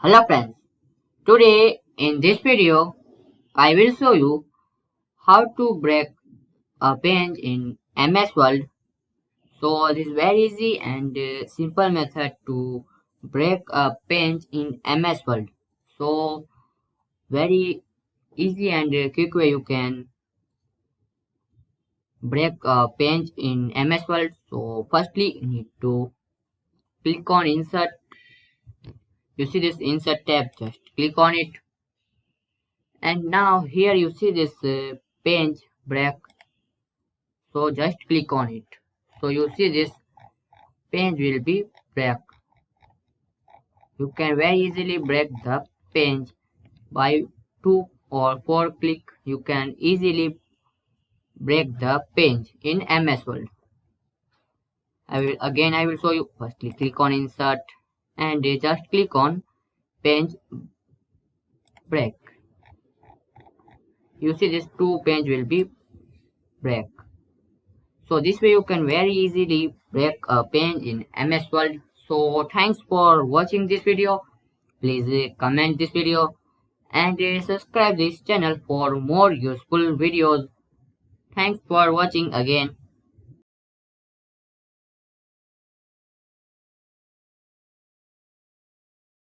Hello friends, today in this video I will show you how to break a page in MS Word. So this is very easy and simple method to break a page in MS Word. So very easy and quick way you can break a page in MS Word. So firstly you need to click on insert. You see this insert tab, just click on it. And now here you see this page break, so just click on it. So you see this page will be break. You can very easily break the page by 2 or 4 click. You can easily break the page in MS Word. I will show you. Firstly click on insert and just click on page break. You see this 2 page will be break. So this way you can very easily break a page in MS Word. So thanks for watching this video. Please comment this video and subscribe this channel for more useful videos. Thanks for watching again.